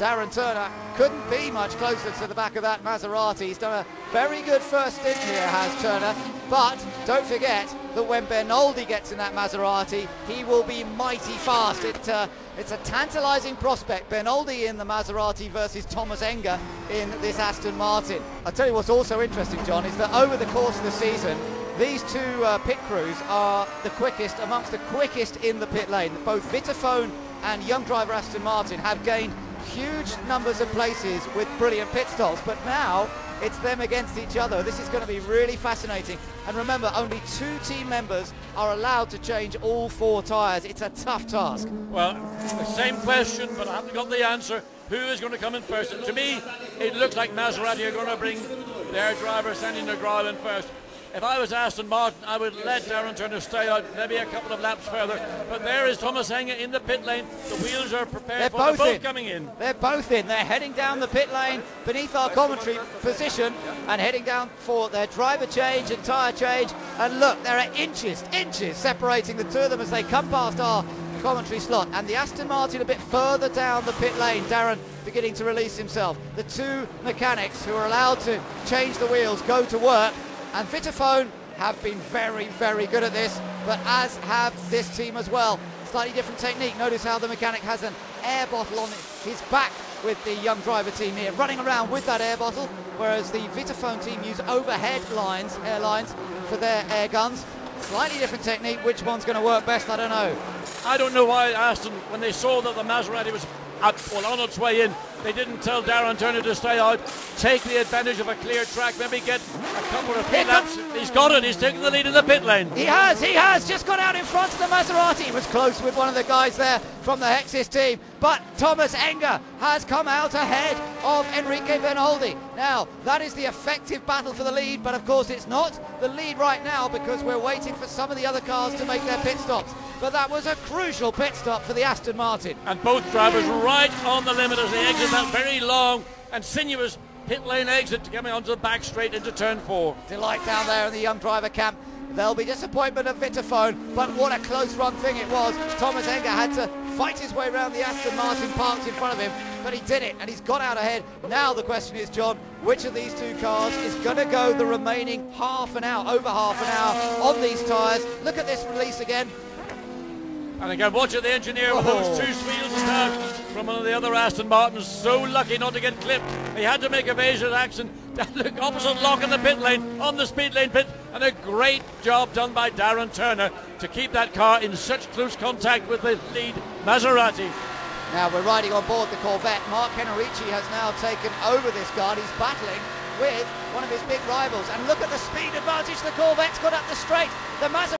Darren Turner couldn't be much closer to the back of that Maserati. He's done a very good first stint here, has Turner, but don't forget that when Bernoldi gets in that Maserati, he will be mighty fast. It's a tantalising prospect, Bernoldi in the Maserati versus Thomas Enger in this Aston Martin. I'll tell you what's also interesting, John, is that over the course of the season, these two pit crews are the quickest, amongst the quickest in the pit lane. Both Vitaphone and young driver Aston Martin have gained huge numbers of places with brilliant pit stops, but now it's them against each other. This is going to be really fascinating. And remember, only 2 team members are allowed to change all 4 tyres. It's a tough task. Well, the same question, but I haven't got the answer. Who is going to come in first? And to me, it looks like Maserati are going to bring their driver, Sandy Negril, in first. If I was Aston Martin, I would let Darren Turner stay out, maybe a couple of laps further. But there is Thomas Enger in the pit lane. The wheels are prepared. They're both coming in. They're both in. They're heading down the pit lane beneath our commentary position and heading down for their driver change and tyre change. And look, there are inches separating the two of them as they come past our commentary slot. And the Aston Martin a bit further down the pit lane. Darren beginning to release himself. The 2 mechanics who are allowed to change the wheels go to work. And Vitaphone have been very, very good at this, but as have this team as well. Slightly different technique. Notice how the mechanic has an air bottle on his back with the young driver team here, running around with that air bottle, whereas the Vitaphone team use overhead air lines for their air guns. Slightly different technique. Which one's going to work best, I don't know. I don't know why Aston, when they saw that the Maserati was on its way in, they didn't tell Darren Turner to stay out, take the advantage of a clear track, maybe get a couple of pit laps. He's got it, he's taking the lead in the pit lane. He has just got out in front of the Maserati. He was close with one of the guys there from the Hexis team, but Thomas Enger has come out ahead of Enrique Bernoldi. Now, that is the effective battle for the lead, but of course it's not the lead right now because we're waiting for some of the other cars to make their pit stops. But that was a crucial pit stop for the Aston Martin. And both drivers right on the limit as they exit that very long and sinuous pit lane exit to get onto the back straight into turn 4. Delight down there in the young driver camp. There'll be disappointment of Vitaphone, but what a close run thing it was. Thomas Enger had to fight his way around the Aston Martin parked in front of him, but he did it and he's got out ahead. Now the question is, John, which of these 2 cars is going to go the remaining over half an hour on these tyres? Look at this release again. And again, watch the engineer with those 2 wheels down from one of the other Aston Martins. So lucky not to get clipped. He had to make evasive action. Look, opposite lock in the pit lane, on the speed lane pit. And a great job done by Darren Turner to keep that car in such close contact with the lead Maserati. Now we're riding on board the Corvette. Mark Henrici has now taken over this car. He's battling with one of his big rivals. And look at the speed advantage the Corvette's got up the straight. The Maserati